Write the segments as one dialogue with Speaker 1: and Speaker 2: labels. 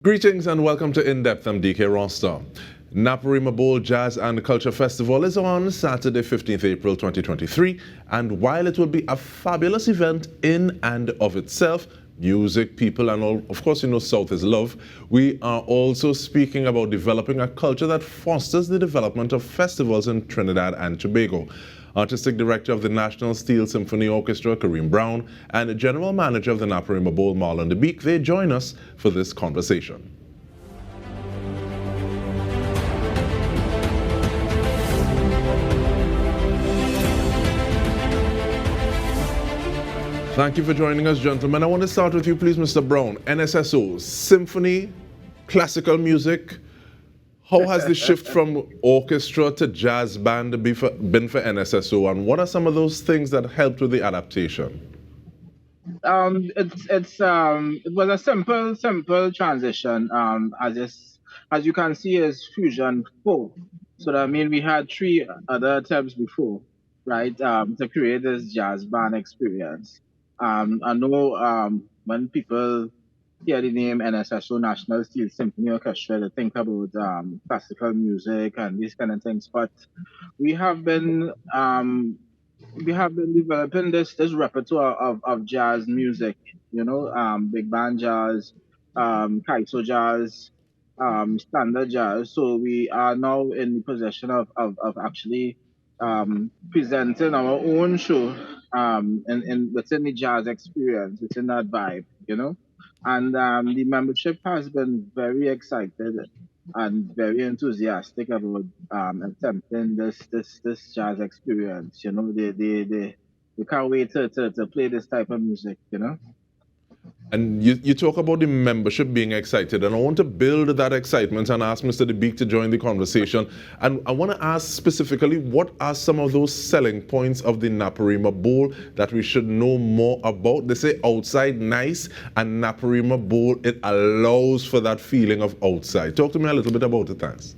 Speaker 1: Greetings and welcome to In Depth. I'm Dike Rostant. Naparima Bowl Jazz and Culture Festival is on Saturday, 15th April 2023, and while it will be a fabulous event in and of itself, music, people, and all, of course, South is love, we are also speaking about developing a culture that fosters the development of festivals in Trinidad and Tobago. Artistic Director of the National Steel Symphony Orchestra, Kareem Brown, and General Manager of the Naparima Bowl, Marlon DeBique, they join us for this conversation. Thank you for joining us, gentlemen. I want to start with you, please, Mr. Brown. NSSO, symphony, classical music. How has the shift from orchestra to jazz band been for NSSO, and what are some of those things that helped with the adaptation?
Speaker 2: It was a simple transition. As you can see, is fusion folk. So I mean, we had three other attempts before, right? To create this jazz band experience. I know when people hear the name NSSO, National Steel Symphony Orchestra, they think about classical music and these kind of things. But we have been um, we have been developing this repertoire of jazz music, big band jazz, kaito jazz, standard jazz. So we are now in the possession of actually presenting our own show in within the jazz experience, within that vibe, And the membership has been very excited and very enthusiastic about attempting this jazz experience. They can't wait to play this type of music.
Speaker 1: And you talk about the membership being excited, and I want to build that excitement and ask Mr. DeBique to join the conversation. And I want to ask specifically, what are some of those selling points of the Naparima Bowl that we should know more about? They say outside nice, and Naparima Bowl, it allows for that feeling of outside. Talk to me a little bit about it, thanks.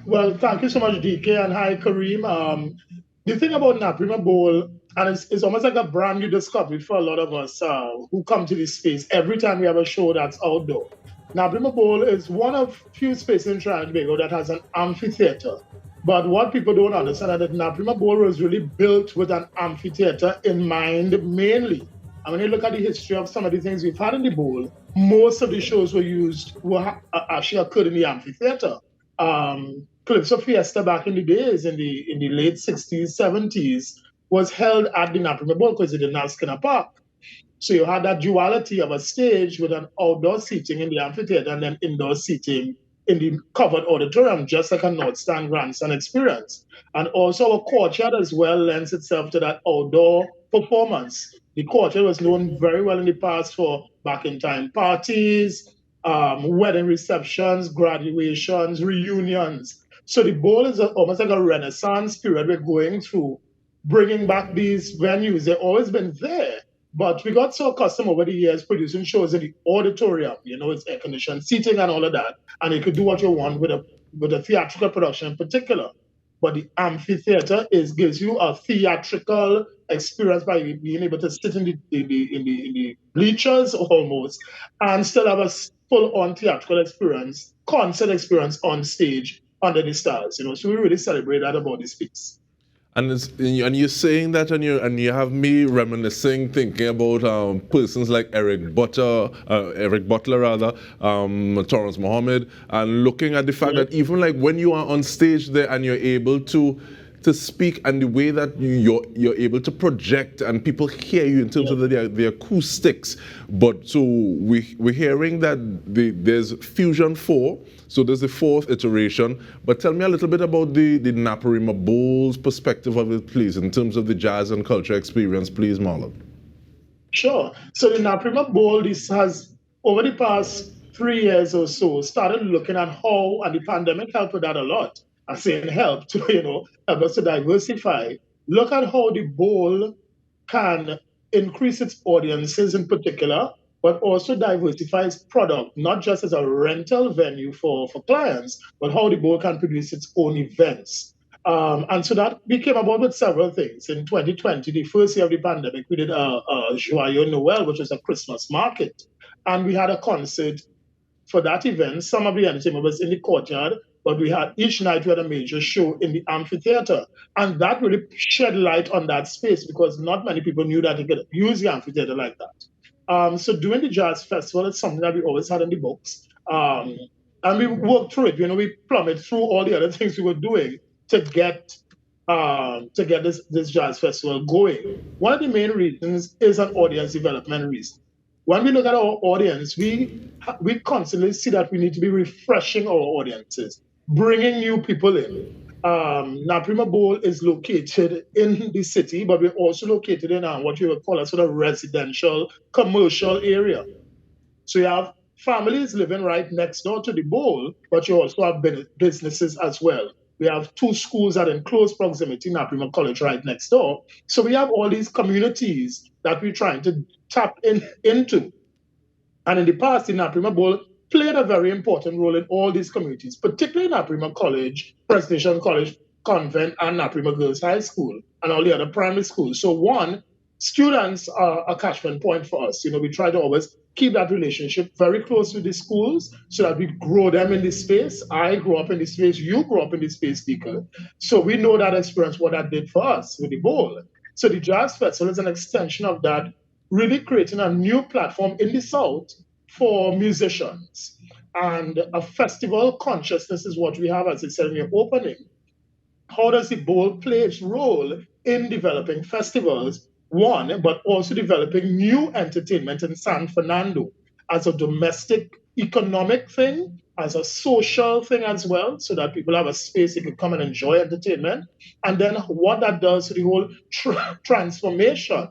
Speaker 3: Well, thank you so much, DK, and hi, Kareem. The thing about Naparima Bowl, and it's almost like a brand new discovery for a lot of us who come to this space every time we have a show that's outdoor. Naparima Bowl is one of few spaces in Trinidad and Tobago that has an amphitheater. But what people don't understand is that Naparima Bowl was really built with an amphitheater in mind mainly. And when you look at the history of some of the things we've had in the bowl, most of the shows actually occurred in the amphitheater. Calypso Fiesta back in the days, in the late 60s, 70s, was held at the Naparima Bowl because it didn't have Skinner Park. So you had that duality of a stage with an outdoor seating in the amphitheater and then indoor seating in the covered auditorium, just like a North Stand Grandstand experience. And also a courtyard as well lends itself to that outdoor performance. The courtyard was known very well in the past for back-in-time parties, wedding receptions, graduations, reunions. So the bowl is almost like a renaissance period we're going through, bringing back these venues. They've always been there, but we got so accustomed over the years producing shows in the auditorium. It's air-conditioned seating and all of that, and you could do what you want with a theatrical production in particular. But the amphitheater gives you a theatrical experience by being able to sit in the bleachers almost and still have a full-on theatrical experience, concert experience on stage under the stars. So we really celebrate that about this piece.
Speaker 1: And you're saying that, and you have me reminiscing, thinking about persons like Eric Butler, Torrance Mohammed, and looking at the fact that even like when you are on stage there and you're able to speak, and the way that you're able to project and people hear you in terms of the acoustics. But so we're hearing that there's Fusion 4, so there's the fourth iteration. But tell me a little bit about the Naparima Bowl's perspective of it, please, in terms of the jazz and culture experience, please, Marlon.
Speaker 3: Sure. So the Naparima Bowl, this has, over the past 3 years or so, started looking at how, and the pandemic helped with that a lot. I'm saying help to, help us to diversify. Look at how the bowl can increase its audiences in particular, but also diversify its product, not just as a rental venue for clients, but how the bowl can produce its own events. And so that became about with several things. In 2020, the first year of the pandemic, we did a Joyeux Noël, which was a Christmas market. And we had a concert for that event, some of the entertainment was in the courtyard, but each night we had a major show in the amphitheater. And that really shed light on that space because not many people knew that they could use the amphitheater like that. So doing the jazz festival is something that we always had in the books. And we worked through it. We plummeted through all the other things we were doing to get this jazz festival going. One of the main reasons is an audience development reason. When we look at our audience, we constantly see that we need to be refreshing our audiences, bringing new people in. Naparima Bowl is located in the city, but we're also located in what you would call a sort of residential, commercial area. So you have families living right next door to the bowl, but you also have businesses as well. We have 2 schools that are in close proximity, Naparima College right next door. So we have all these communities that we're trying to tap into. And in the past, the Naparima Bowl played a very important role in all these communities, particularly Naparima College, Presidential College, Convent, and Naparima Girls High School, and all the other primary schools. So one, students are a catchment point for us. We try to always keep that relationship very close with the schools so that we grow them in this space. I grew up in this space, you grew up in this space, Dike. So we know that experience, what that did for us with the bowl. So the Jazz Festival is an extension of that, really creating a new platform in the South for musicians. And a festival consciousness is what we have, as I said in your opening. How does the bowl play its role in developing festivals? One, but also developing new entertainment in San Fernando as a domestic economic thing, as a social thing as well, so that people have a space they can come and enjoy entertainment. And then what that does to the whole transformation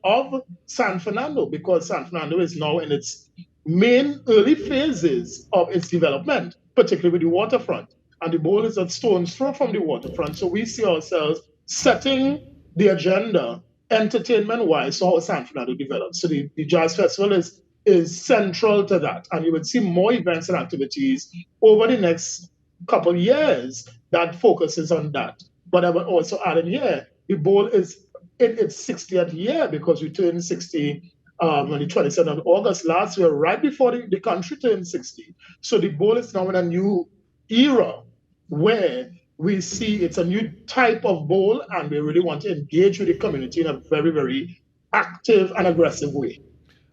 Speaker 3: of San Fernando, because San Fernando is now in its main early phases of its development, particularly with the waterfront. And the bowl is a stone's throw from the waterfront. So we see ourselves setting the agenda entertainment-wise so how San Fernando develops. So the Jazz Festival is central to that. And you would see more events and activities over the next couple of years that focuses on that. But I would also add in here, the bowl is in its 60th year because we turned 60 on the 27th of August last year, right before the country turned 60. So the bowl is now in a new era where we see it's a new type of bowl and we really want to engage with the community in a very, very active and aggressive way.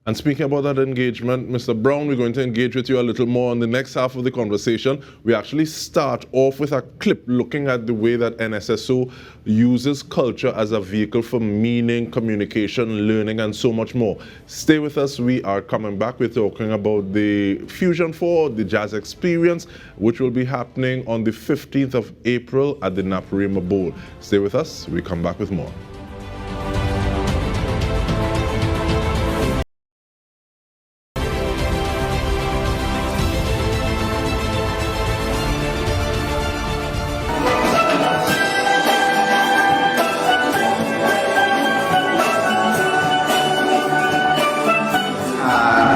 Speaker 1: And speaking about that engagement, Mr. Brown, we're going to engage with you a little more on the next half of the conversation. We actually start off with a clip looking at the way that NSSO uses culture as a vehicle for meaning, communication, learning, and so much more. Stay with us. We are coming back. We're talking about the Fusion 4, the Jazz Experience, which will be happening on the 15th of April at the Naparima Bowl. Stay with us. We come back with more.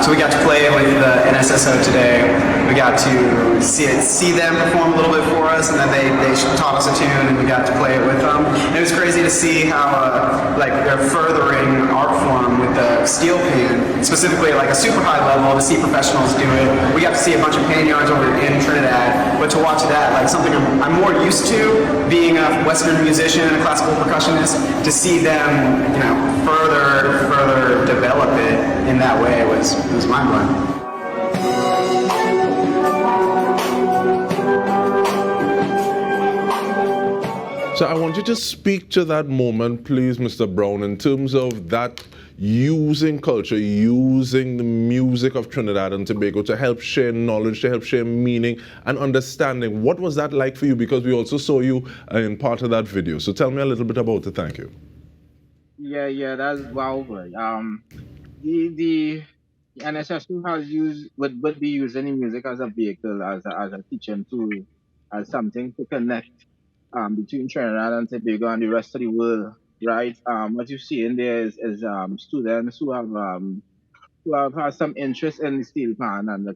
Speaker 4: So we got to play with the NSSO today. We got to see them perform a little bit for us, and then they taught us a tune, and we got to play it with them. And it was crazy to see how like they're furthering art form with the steel pan, specifically like a super high level to see professionals do it. We got to see a bunch of pan yards over in Trinidad, but to watch that, like something I'm more used to being a Western musician and a classical percussionist, to see them, further develop it in that way was mind-blowing.
Speaker 1: So I want you to speak to that moment, please, Mr. Brown, in terms of that using culture, using the music of Trinidad and Tobago to help share knowledge, to help share meaning and understanding. What was that like for you? Because we also saw you in part of that video. So tell me a little bit about it. Thank you.
Speaker 2: Yeah, that's wow. The NSSU has would be using the music as a vehicle, as a teaching tool, as something to connect between Trinidad and Tobago and the rest of the world, right? What you see in there is students who have had some interest in the steel pan and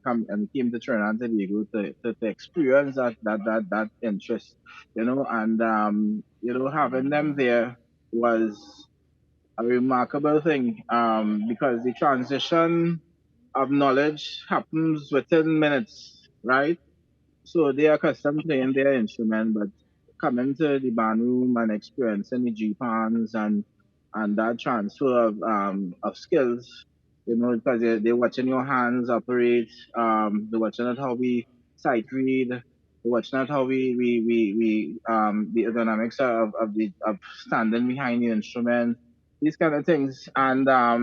Speaker 2: came to Trinidad and Tobago to experience that interest, and having them there was a remarkable thing because the transition of knowledge happens within minutes, right? So they are accustomed playing their instrument, but coming to the band room and experiencing the G pans and that transfer of skills, because they're watching your hands operate, they're watching it how we sight read, they're watching it how we the dynamics of standing behind the instrument, these kind of things. And I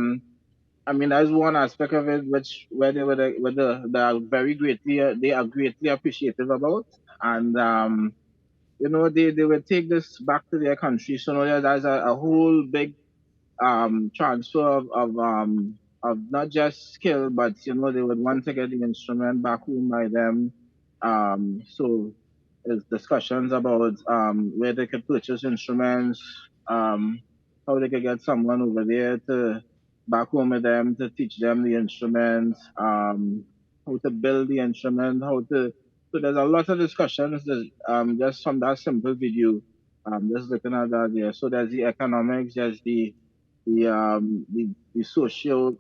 Speaker 2: mean, that's one aspect of it, which where they are very greatly they are greatly appreciative about, and they will take this back to their country. So now there's a whole big transfer of not just skill, but they would want to get the instrument back home by them. So there's discussions about where they could purchase instruments, how they could get someone over there to back home with them to teach them the instruments, how to build the instrument, how to. So there's a lot of discussions just from that simple video. Just looking at that there. So there's the economics, there's the social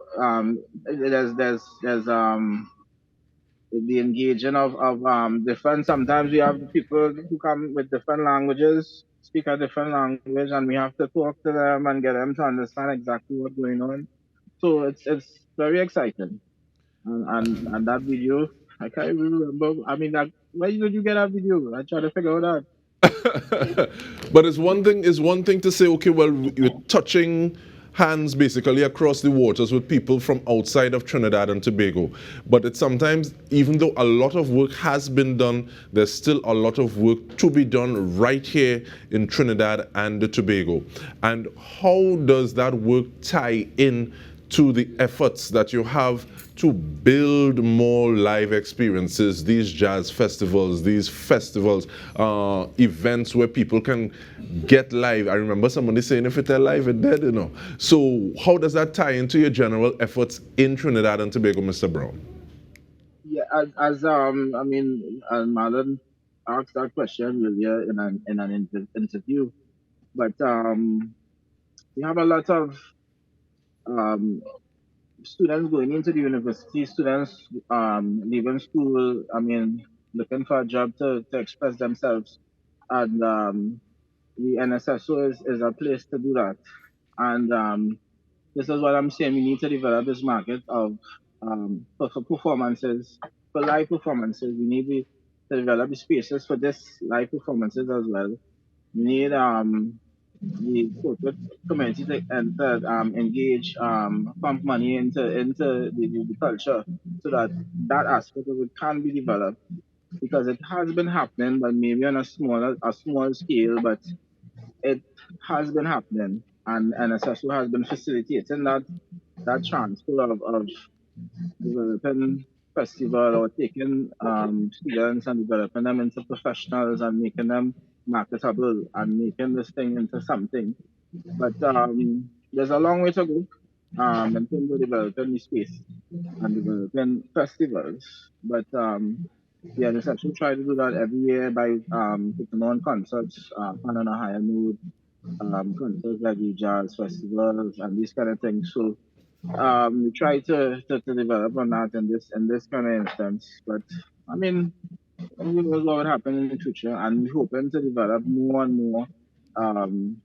Speaker 2: there's the engaging of different, sometimes we have people who come with different languages, speak a different language, and we have to talk to them and get them to understand exactly what's going on. So it's very exciting. And that video, I can't even remember. I mean, where did you get that video? I try to figure out
Speaker 1: But it's one thing to say, okay, well, you're touching hands basically across the waters with people from outside of Trinidad and Tobago. But it's sometimes, even though a lot of work has been done, there's still a lot of work to be done right here in Trinidad and Tobago. And how does that work tie in to the efforts that you have to build more live experiences, these jazz festivals, events where people can get live? I remember somebody saying, if it's live, it's dead. So how does that tie into your general efforts in Trinidad and Tobago, Mr. Brown?
Speaker 2: Yeah, as I mean, Marlon asked that question earlier in an interview, but we have a lot of um, students going into the university, students leaving school. I mean, looking for a job to express themselves, and the NSSO is a place to do that. And this is what I'm saying. We need to develop this market of for performances, for live performances. We need to develop the spaces for this live performances as well. We need the corporate community to enter, engage, pump money into the culture so that that aspect of it can be developed, because it has been happening, but maybe on a small scale, but it has been happening, and NSSO has been facilitating that transfer of developing festival, or taking students and developing them into professionals and making them marketable and making this thing into something. But there's a long way to go in terms of developing the space and developing festivals. But yeah, they actually try to do that every year by putting on concerts, on a higher mood, concerts like the jazz festivals and these kind of things. So we try to develop on that in this kind of instance. But I mean, who knows what would happen in the future, and we're hoping to develop more and more, um,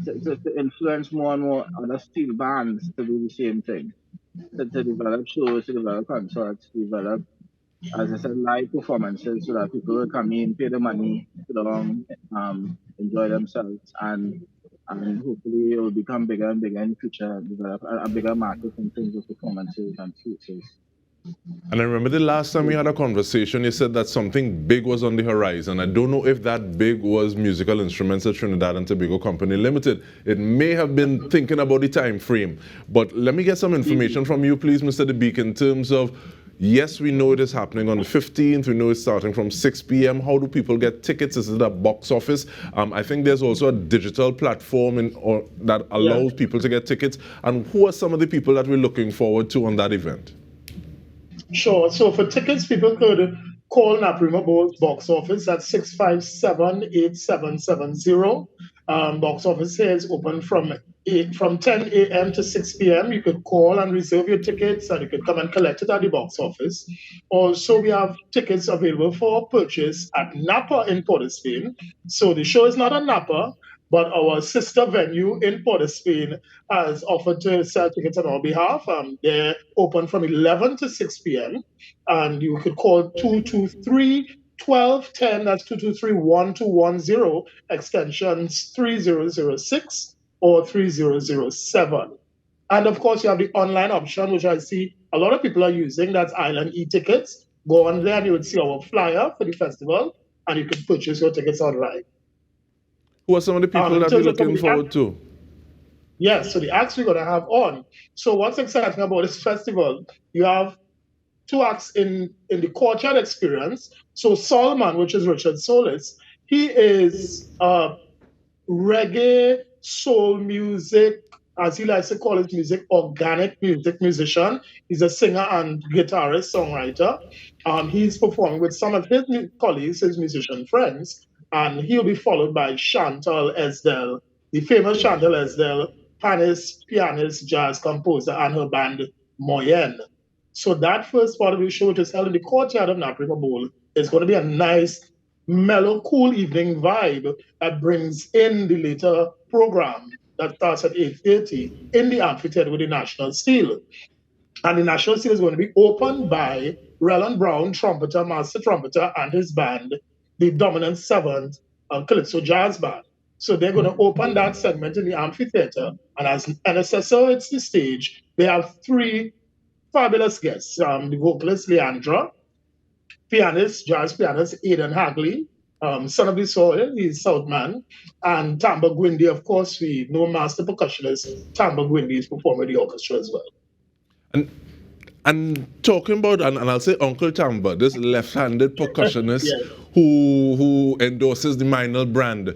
Speaker 2: to influence more and more other steel bands to do the same thing, to develop shows, to develop concerts, to develop, as I said, live performances, so that people will come in, pay the money, sit down, enjoy themselves, and hopefully it will become bigger and bigger in the future, develop a bigger market in terms of performances and features.
Speaker 1: And I remember the last time we had a conversation, you said that something big was on the horizon. I don't know if that big was Musical Instruments at Trinidad and Tobago Company Limited. It may have been thinking about the time frame. But let me get some information from you, please, Mr. DeBique, in terms of, yes, we know it is happening on the 15th. We know it's starting from 6 p.m. How do people get tickets? Is it a box office? I think there's also a digital platform that allows people to get tickets. And who are some of the people that we're looking forward to on that event?
Speaker 3: Sure. So for tickets, people could call Naparima Bowl's box office at 657-8770. Box office here is open from from 10 a.m. to 6 p.m. You could call and reserve your tickets, and you could come and collect it at the box office. Also, we have tickets available for purchase at Napa in Port of Spain. So the show is not at Napa, but our sister venue in Port of Spain has offered to sell tickets on our behalf. They're open from 11 to 6 p.m. And you could call 223-1210, that's 223-1210, extensions 3006 or 3007. And of course, you have the online option, which I see a lot of people are using. That's Island e-tickets. Go on there and you would see our flyer for the festival, and you can purchase your tickets online.
Speaker 1: Who are some of the people that you're looking forward to?
Speaker 3: Yes, so the acts we're going to have on. So what's exciting about this festival, you have 2 acts in the courtyard experience. So Solomon, which is Richard Solis, he is reggae, soul music, as he likes to call his music, organic music musician. He's a singer and guitarist, songwriter. He's performing with some of his colleagues, his musician friends, and he'll be followed by Chantal Esdell, the famous Chantal Esdell, pianist, jazz composer, and her band Moyenne. So that first part of the show, which is held in the courtyard of Naparima Bowl, is going to be a nice, mellow, cool evening vibe that brings in the later program that starts at 8:30 in the amphitheater with the National Steel. And the National Steel is going to be opened by Marlon Brown, trumpeter, master trumpeter, and his band, the Dominant Seventh Calypso Jazz Band. So they're going to open that segment in the amphitheater. And as NSSO, it's the stage. They have 3 fabulous guests. The vocalist, Leandra, pianist, jazz pianist, Aidan Hagley, son of the soil, he's Southman, and Tamba Gwindi, of course, we know master percussionist. Tamba Gwindi is performing with the orchestra as well.
Speaker 1: And talking about, and I'll say Uncle Tamba, this left-handed percussionist
Speaker 3: Yes.
Speaker 1: who endorses the Minor brand.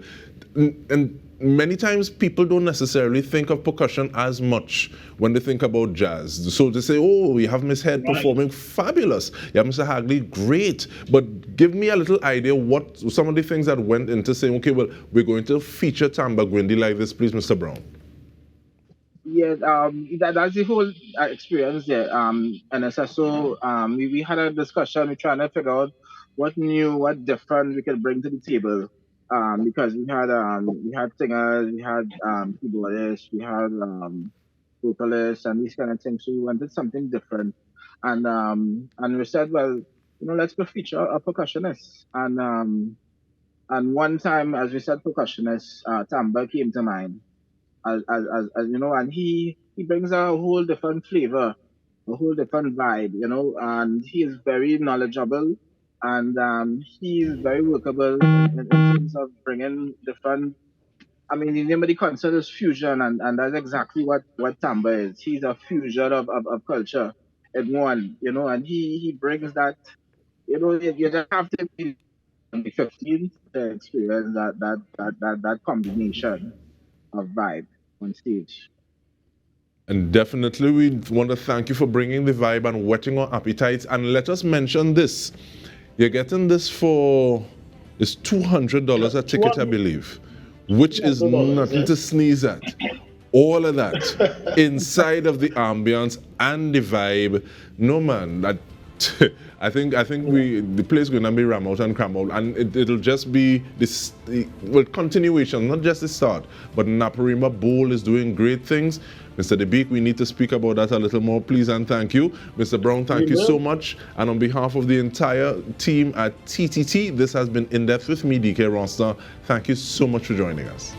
Speaker 1: And many times people don't necessarily think of percussion as much when they think about jazz. So they say, oh, we have Miss Head performing fabulous. Yeah, Mr. Hagley, great. But give me a little idea what some of the things that went into saying, okay, well, we're going to feature Tamba Gwindi like this, please, Mr. Brown.
Speaker 2: Yes, that's the whole experience there. NSSO, we had a discussion, we're trying to figure out what new, what different we could bring to the table. Because we had singers, we had keyboardists, we had vocalists, and these kind of things. So we wanted something different, and we said, well, let's go feature a percussionist. And one time, as we said, percussionist, Tamba came to mind, as and he brings a whole different flavor, a whole different vibe, and he is very knowledgeable. And he's very workable in terms of bringing different. I mean, the name of the concert is fusion, and that's exactly what Tamba is. He's a fusion of culture in one, and he brings that. You just have to be on the 15th to experience that combination of vibe on stage.
Speaker 1: And definitely, we want to thank you for bringing the vibe and whetting our appetites. And let us mention this. You're getting this for it's $200 a ticket, I believe, which is nothing to sneeze at. All of that inside of the ambience and the vibe. No man, I think the place is going to be ram out and cram out, and it'll just be this continuation, not just the start. But Naparima Bowl is doing great things. Mr. DeBique, we need to speak about that a little more, please, and thank you. Mr. Brown, thank you so much. And on behalf of the entire team at TTT, this has been In Depth with me, Dike Rostant. Thank you so much for joining us.